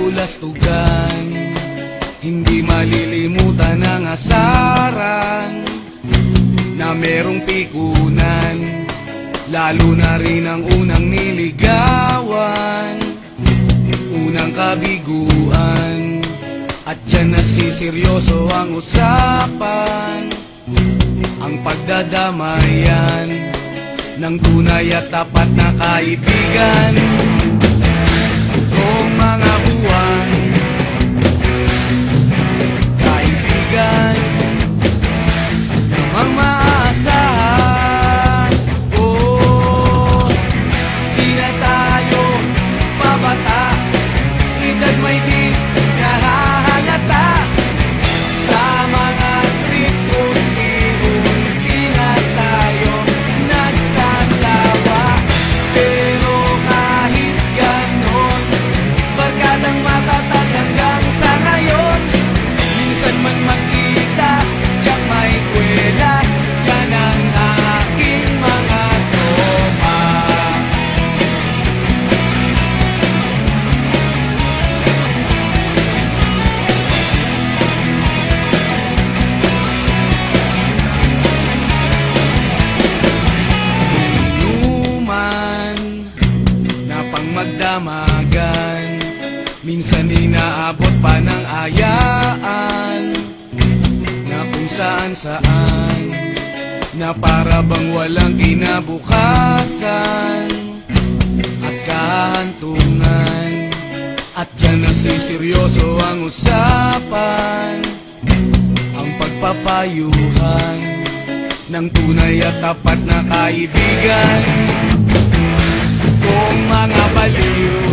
kabulastugan, hindi malilimutan ang asaran na merong pikunan, lalo na rin ang unang niligawan, unang kabiguan. At dyan nasiseryoso ang usapan, ang pagdadamayan ng tunay at tapat na kaibigan. Kung mga buwan, kaibigan namang maaasahan. Oh, di na tayo pabata, edad may di nahahalata. Sa mga trip unti-unti na tayo nagsasawa. Pero kahit ganon, barkadang matatag hanggang sa ngayon. Minsan man magkita, tiyak may kwela, yan ang aking mga tropa. Inuman na pang magdamagan, minsan inaabot pa ng ayaan, na kung saan-saan, na para bang walang kinabukasan at kahantungan. At dyan nasiseryoso ang usapan, ang pagpapayuhan ng tunay at tapat na kaibigan. Kung mga baliw,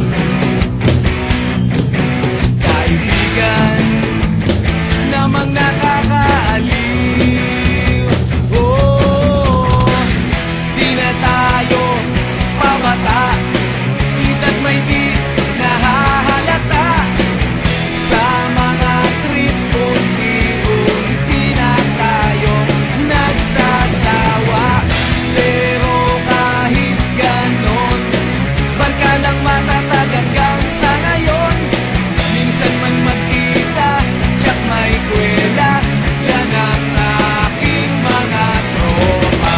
kaibigan namang nakakaaliw. Oh, di na tayo pabata, edad may di nahahalata. Sa mga trip unti-unti na tayo nagsasawa. Pero kahit ganon, barkadang matatag hanggang sa ngayon. Minsan man magkita, tiyak may kwela, yan ang aking mga tropa.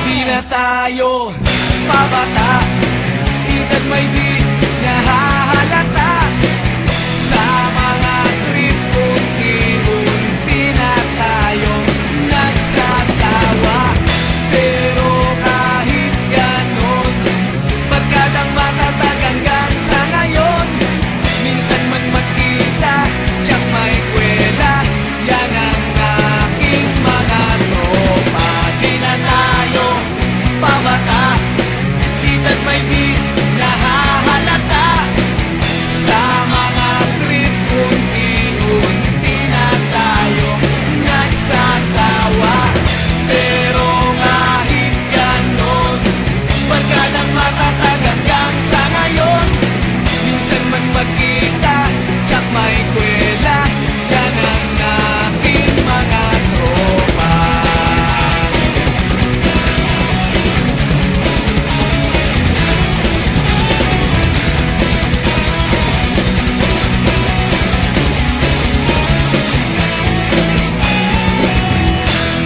Di na tayo pabata, edad may di